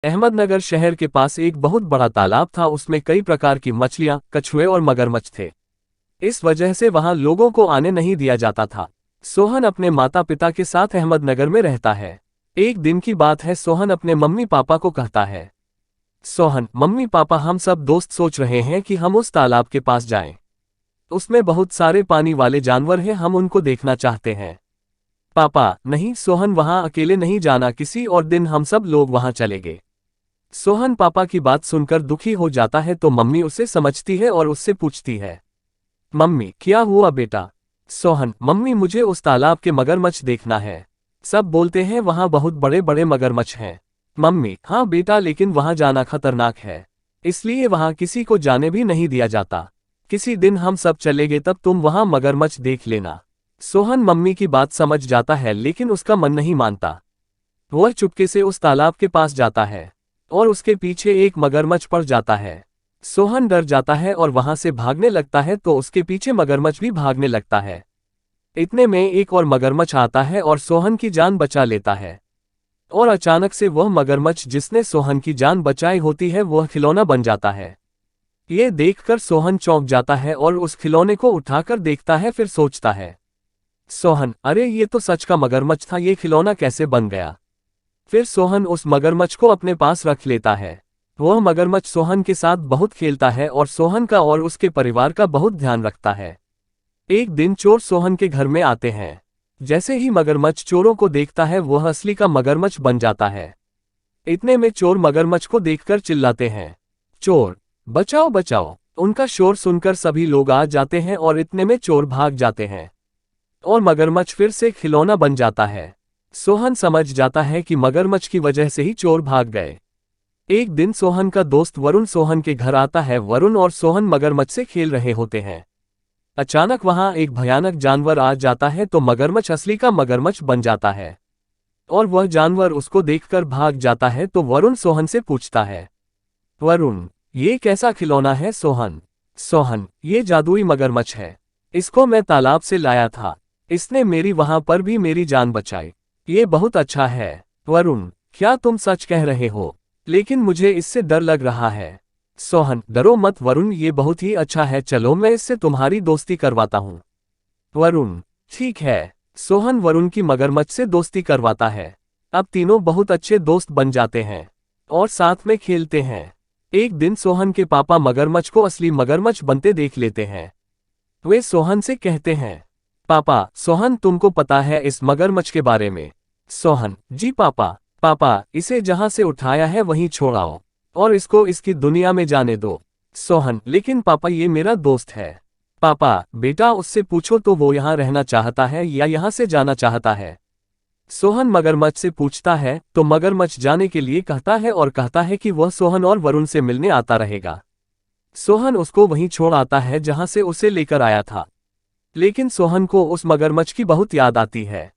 अहमदनगर शहर के पास एक बहुत बड़ा तालाब था। उसमें कई प्रकार की मछलियां, कछुए और मगरमच्छ थे। इस वजह से वहां लोगों को आने नहीं दिया जाता था। सोहन अपने माता पिता के साथ अहमदनगर में रहता है। एक दिन की बात है, सोहन अपने मम्मी पापा को कहता है, सोहन, मम्मी पापा, हम सब दोस्त सोच रहे हैं कि हम उस तालाब के पास जाएं। उसमें बहुत सारे पानी वाले जानवर हैं, हम उनको देखना चाहते हैं। पापा, नहीं सोहन, वहां अकेले नहीं जाना, किसी और दिन हम सब लोग वहां चलेंगे। सोहन पापा की बात सुनकर दुखी हो जाता है तो मम्मी उसे समझती है और उससे पूछती है, मम्मी क्या हुआ बेटा? सोहन, मम्मी मुझे उस तालाब के मगरमच्छ देखना है। सब बोलते हैं वहां बहुत बड़े बड़े मगरमच्छ हैं। मम्मी, हाँ बेटा, लेकिन वहां जाना खतरनाक है, इसलिए वहां किसी को जाने भी नहीं दिया जाता। किसी दिन हम सब चलेंगे, तब तुम वहां मगरमच्छ देख लेना। सोहन मम्मी की बात समझ जाता है, लेकिन उसका मन नहीं मानता। वह चुपके से उस तालाब के पास जाता है और उसके पीछे एक मगरमच्छ पड़ जाता है। सोहन डर जाता है और वहां से भागने लगता है तो उसके पीछे मगरमच्छ भी भागने लगता है। इतने में एक और मगरमच्छ आता है और सोहन की जान बचा लेता है। और अचानक से वह मगरमच्छ जिसने सोहन की जान बचाई होती है वह खिलौना बन जाता है। ये देखकर सोहन चौंक जाता है और उस खिलौने को उठाकर देखता है, फिर सोचता है, सोहन, अरे ये तो सच का मगरमच्छ था, ये खिलौना कैसे बन गया? फिर सोहन उस मगरमच्छ को अपने पास रख लेता है। वह मगरमच्छ सोहन के साथ बहुत खेलता है और सोहन का और उसके परिवार का बहुत ध्यान रखता है। एक दिन चोर सोहन के घर में आते हैं। जैसे ही मगरमच्छ चोरों को देखता है वह असली का मगरमच्छ बन जाता है। इतने में चोर मगरमच्छ को देखकर चिल्लाते हैं, चोर, बचाओ बचाओ। उनका शोर सुनकर सभी लोग आ जाते हैं और इतने में चोर भाग जाते हैं और मगरमच्छ फिर से खिलौना बन जाता है। सोहन समझ जाता है कि मगरमच्छ की वजह से ही चोर भाग गए। एक दिन सोहन का दोस्त वरुण सोहन के घर आता है। वरुण और सोहन मगरमच्छ से खेल रहे होते हैं। अचानक वहां एक भयानक जानवर आ जाता है तो मगरमच्छ असली का मगरमच्छ बन जाता है और वह जानवर उसको देखकर भाग जाता है। तो वरुण सोहन से पूछता है, वरुण, ये कैसा खिलौना है? सोहन, ये जादुई मगरमच्छ है, इसको मैं तालाब से लाया था, इसने मेरी वहां पर भी मेरी जान बचाई, ये बहुत अच्छा है। वरुण, क्या तुम सच कह रहे हो? लेकिन मुझे इससे डर लग रहा है। सोहन, डरो मत वरुण, ये बहुत ही अच्छा है, चलो मैं इससे तुम्हारी दोस्ती करवाता हूँ। वरुण, ठीक है। सोहन वरुण की मगरमच्छ से दोस्ती करवाता है। अब तीनों बहुत अच्छे दोस्त बन जाते हैं और साथ में खेलते हैं। एक दिन सोहन के पापा मगरमच्छ को असली मगरमच्छ बनते देख लेते हैं। वे सोहन से कहते हैं, पापा, सोहन तुमको पता है इस मगरमच्छ के बारे में? सोहन, जी पापा। पापा, इसे जहां से उठाया है वहीं छोड़ाओ और इसको इसकी दुनिया में जाने दो। सोहन, लेकिन पापा ये मेरा दोस्त है। पापा, बेटा उससे पूछो तो वो यहाँ रहना चाहता है या यहाँ से जाना चाहता है। सोहन मगरमच्छ से पूछता है तो मगरमच्छ जाने के लिए कहता है और कहता है कि वह सोहन और वरुण से मिलने आता रहेगा। सोहन उसको वहीं छोड़ आता है जहां से उसे लेकर आया था। लेकिन सोहन को उस मगरमच्छ की बहुत याद आती है।